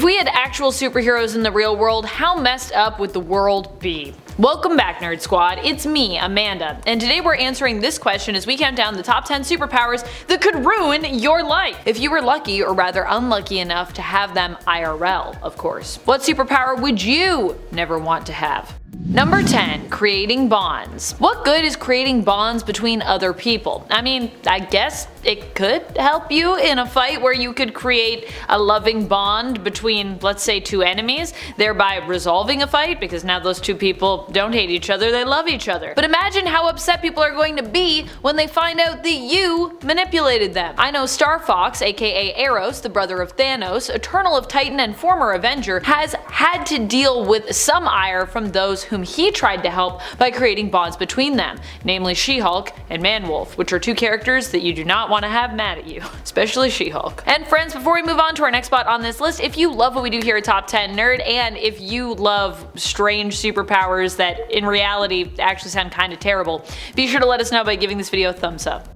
we had actual superheroes in the real world, how messed up would the world be? Welcome back, Nerd Squad. It's me, Amanda, and today we're answering this question as we count down the top 10 superpowers that could ruin your life, if you were lucky or rather unlucky enough to have them IRL, of course. What superpower would you never want to have? Number 10. Creating bonds. What good is creating bonds between other people? I mean, I guess it could help you in a fight where you could create a loving bond between, let's say, two enemies, thereby resolving a fight because now those two people don't hate each other, they love each other. But imagine how upset people are going to be when they find out that you manipulated them. I know Star Fox, aka Eros, the brother of Thanos, Eternal of Titan and former Avenger, has had to deal with some ire from those whom he tried to help by creating bonds between them, namely She-Hulk and Man-Wolf, which are two characters that you do not want to have mad at you, especially She-Hulk. And friends, before we move on to our next spot on this list, if you love what we do here at Top 10 Nerd, and if you love strange superpowers that in reality actually sound kinda terrible, be sure to let us know by giving this video a thumbs up.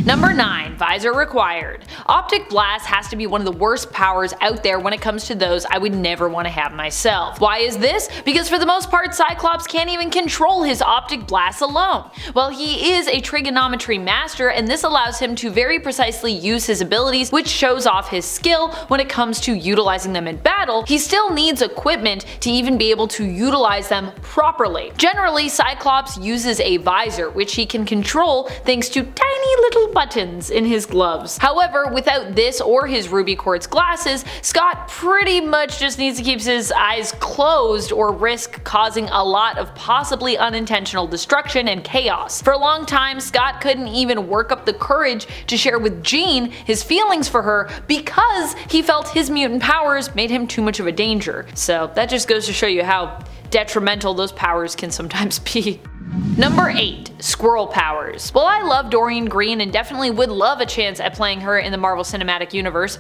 Number 9. Visor Required. Optic Blast has to be one of the worst powers out there when it comes to those I would never want to have myself. Why is this? Because for the most part Cyclops can't even control his Optic Blast alone. Well, he is a trigonometry master, and this allows him to very precisely use his abilities, which shows off his skill when it comes to utilizing them in battle. He still needs equipment to even be able to utilize them properly. Generally, Cyclops uses a visor, which he can control thanks to tiny little buttons in his gloves. However, without this or his ruby quartz glasses, Scott pretty much just needs to keep his eyes closed or risk causing a lot of possibly unintentional destruction and chaos. For a long time, Scott couldn't even work up the courage to share with Jean his feelings for her because he felt his mutant powers made him too much of a danger. So that just goes to show you how detrimental those powers can sometimes be. Number 8. Squirrel Powers. While I love Doreen Green and definitely would love a chance at playing her in the Marvel Cinematic Universe,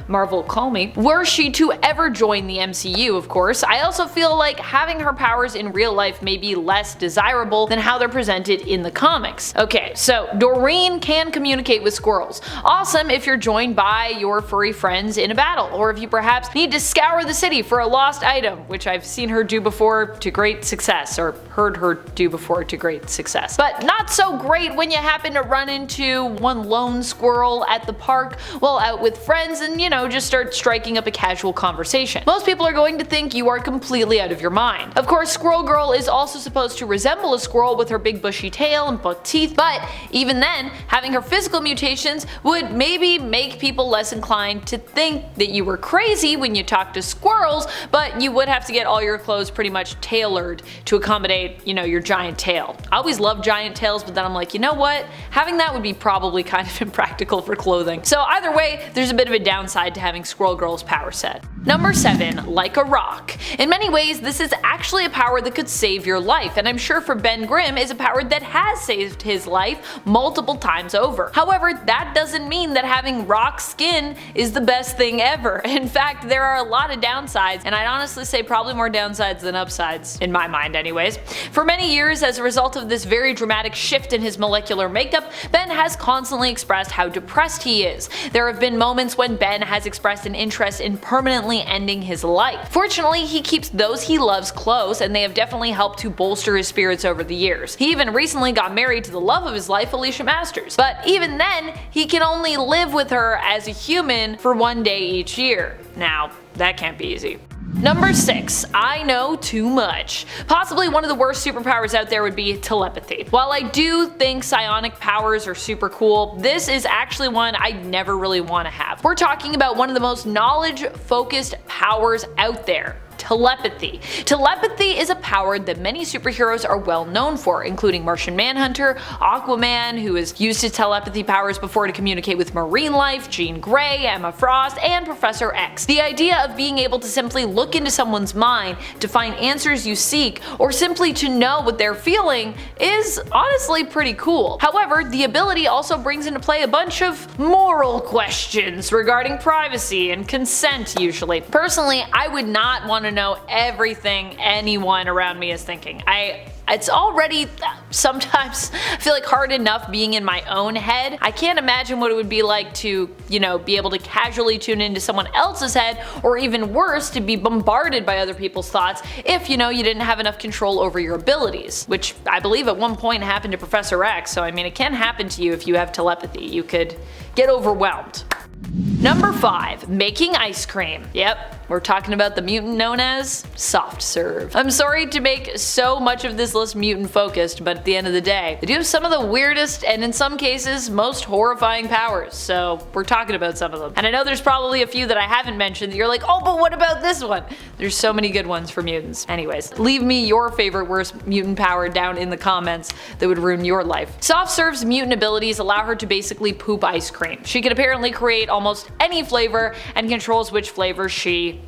Marvel call me, were she to ever join the MCU of course, I also feel like having her powers in real life may be less desirable than how they're presented in the comics. Okay, so Doreen can communicate with squirrels. Awesome if you're joined by your furry friends in a battle, or if you perhaps need to scour the city for a lost item, which I've seen her do before to great success, or heard her do before to great success. But not so great when you happen to run into one lone squirrel at the park while out with friends and, you know, just start striking up a casual conversation. Most people are going to think you are completely out of your mind. Of course, Squirrel Girl is also supposed to resemble a squirrel with her big bushy tail and buck teeth, but even then, having her physical mutations would maybe make people less inclined to think that you were crazy when you talk to squirrels, but you would have to get all your clothes pretty much tailored to accommodate, you know, your giant tail. I always loved giant tails, but then I'm like, you know what? Having that would be probably kind of impractical for clothing. So either way, there's a bit of a downside to having Squirrel Girl's power set. Number 7. Like a Rock. In many ways, this is actually a power that could save your life, and I'm sure for Ben Grimm is a power that has saved his life multiple times over. However, that doesn't mean that having rock skin is the best thing ever. In fact, there are a lot of downsides, and I'd honestly say probably more downsides than upsides, in my mind anyways. For many years, as a result of this very dramatic shift in his molecular makeup, Ben has constantly expressed how depressed he is. There have been moments when Ben has expressed an interest in permanently ending his life. Fortunately, he keeps those he loves close, and they have definitely helped to bolster his spirits over the years. He even recently got married to the love of his life, Alicia Masters. But even then, he can only live with her as a human for one day each year. Now, that can't be easy. Number 6. I know too much. Possibly one of the worst superpowers out there would be telepathy. While I do think psionic powers are super cool, this is actually one I never really want to have. We're talking about one of the most knowledge-focused powers out there. Telepathy. Telepathy is a power that many superheroes are well known for, including Martian Manhunter, Aquaman, who has used his telepathy powers before to communicate with marine life, Jean Grey, Emma Frost, and Professor X. The idea of being able to simply look into someone's mind to find answers you seek, or simply to know what they're feeling, is honestly pretty cool. However, the ability also brings into play a bunch of moral questions regarding privacy and consent usually. Personally, I would not want to know everything anyone around me is thinking. I it's already sometimes I feel like hard enough being in my own head. I can't imagine what it would be like to, be able to casually tune into someone else's head, or even worse, to be bombarded by other people's thoughts if, you didn't have enough control over your abilities, which I believe at one point happened to Professor X, so I mean it can happen to you if you have telepathy. You could get overwhelmed. Number 5. Making ice cream. Yep, we're talking about the mutant known as soft serve. I'm sorry to make so much of this list mutant focused, but at the end of the day, they do have some of the weirdest and in some cases most horrifying powers, so we're talking about some of them. And I know there's probably a few that I haven't mentioned that you're like, oh, but what about this one? There's so many good ones for mutants. Anyways, leave me your favorite worst mutant power down in the comments that would ruin your life. Soft Serve's mutant abilities allow her to basically poop ice cream. She can apparently create almost any flavor and controls which flavor she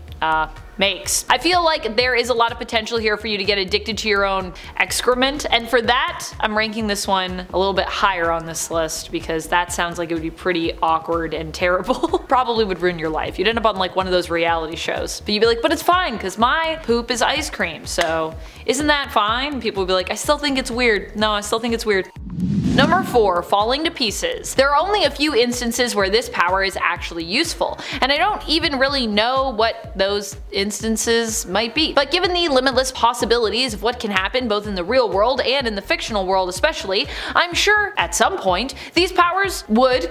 makes. I feel like there is a lot of potential here for you to get addicted to your own excrement, and for that I'm ranking this one a little bit higher on this list because that sounds like it would be pretty awkward and terrible. Probably would ruin your life. You'd end up on like one of those reality shows, but you'd be like, but it's fine because my poop is ice cream, so isn't that fine? People would be like, I still think it's weird. No, I still think it's weird. Number 4. Falling to pieces. There are only a few instances where this power is actually useful, and I don't even really know what those instances might be. But given the limitless possibilities of what can happen both in the real world and in the fictional world especially, I'm sure at some point these powers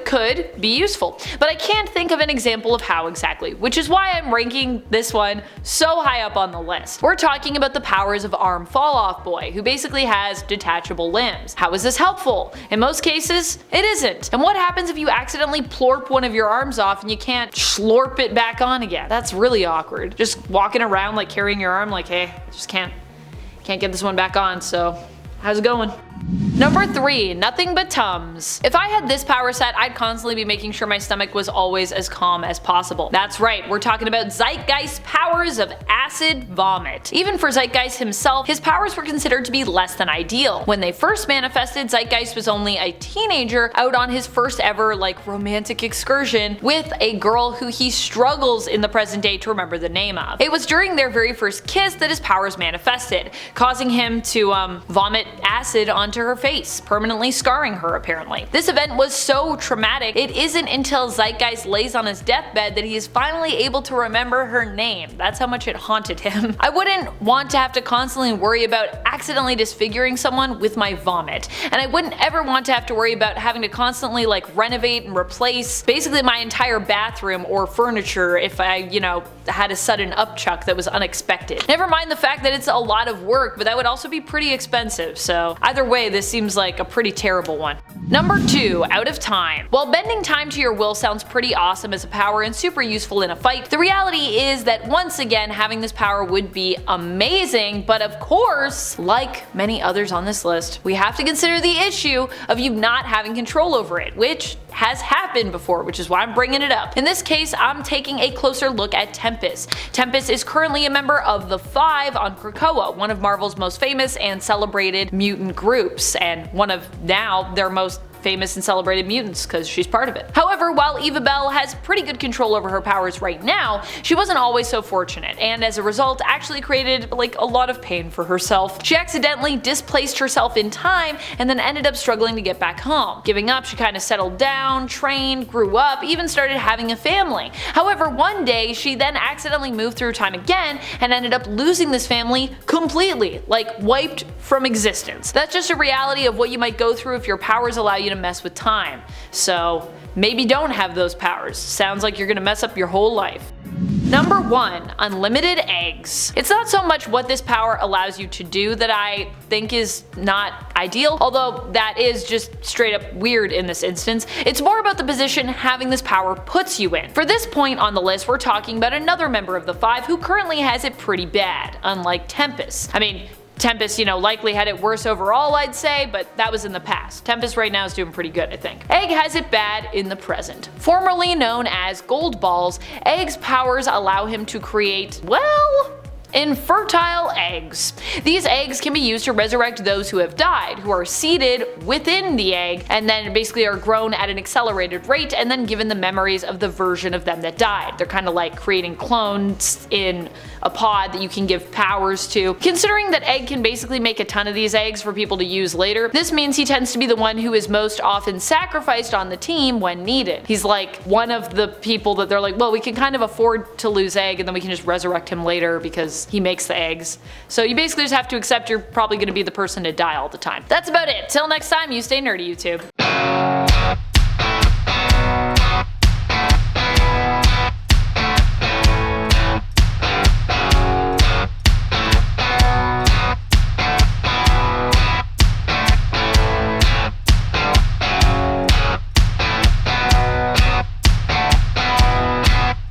could be useful. But I can't think of an example of how exactly, which is why I'm ranking this one so high up on the list. We're talking about the powers of Arm Fall Off Boy, who basically has detachable limbs. How is this helpful? In most cases, it isn't. And what happens if you accidentally plorp one of your arms off and you can't slurp it back on again? That's really awkward. Just walking around like carrying your arm like, hey, just can't get this one back on, so how's it going? Number 3. Nothing but Tums. If I had this power set, I'd constantly be making sure my stomach was always as calm as possible. That's right, we're talking about Zeitgeist's powers of acid vomit. Even for Zeitgeist himself, his powers were considered to be less than ideal. When they first manifested, Zeitgeist was only a teenager out on his first ever romantic excursion with a girl who he struggles in the present day to remember the name of. It was during their very first kiss that his powers manifested, causing him to vomit acid onto her face, permanently scarring her apparently. This event was so traumatic, it isn't until Zeitgeist lays on his deathbed that he is finally able to remember her name. That's how much it haunted him. I wouldn't want to have to constantly worry about accidentally disfiguring someone with my vomit, and I wouldn't ever want to have to worry about having to constantly renovate and replace basically my entire bathroom or furniture if I, had a sudden upchuck that was unexpected. Never mind the fact that it's a lot of work, but that would also be pretty expensive, so either way this seems like a pretty terrible one. Number 2. Out of time. While bending time to your will sounds pretty awesome as a power and super useful in a fight, the reality is that once again having this power would be amazing, but of course, like many others on this list, we have to consider the issue of you not having control over it, which has happened before, which is why I'm bringing it up. In this case, I'm taking a closer look at Tempest. Tempest is currently a member of the Five on Krakoa, one of Marvel's most famous and celebrated mutant groups, and one of now their most famous and celebrated mutants because she's part of it. However, while Eva Bell has pretty good control over her powers right now, she wasn't always so fortunate, and as a result actually created a lot of pain for herself. She accidentally displaced herself in time and then ended up struggling to get back home. Giving up, she kind of settled down, trained, grew up, even started having a family. However, one day she then accidentally moved through time again and ended up losing this family completely, wiped from existence. That's just a reality of what you might go through if your powers allow you to mess with time. So maybe don't have those powers. Sounds like you're gonna mess up your whole life. Number 1. Unlimited eggs. It's not so much what this power allows you to do that I think is not ideal, although that is just straight up weird in this instance. It's more about the position having this power puts you in. For this point on the list, we're talking about another member of the Five who currently has it pretty bad, unlike Tempest. I mean, Tempest, likely had it worse overall, I'd say, but that was in the past. Tempest right now is doing pretty good, I think. Egg has it bad in the present. Formerly known as Gold Balls, Egg's powers allow him to create, Infertile eggs. These eggs can be used to resurrect those who have died, who are seeded within the egg and then basically are grown at an accelerated rate and then given the memories of the version of them that died. They're kind of like creating clones in a pod that you can give powers to. Considering that Egg can basically make a ton of these eggs for people to use later, this means he tends to be the one who is most often sacrificed on the team when needed. He's like one of the people that they're like, well, we can kind of afford to lose Egg and then we can just resurrect him later because he makes the eggs. So you basically just have to accept you're probably going to be the person to die all the time. That's about it. Till next time, you stay nerdy, YouTube.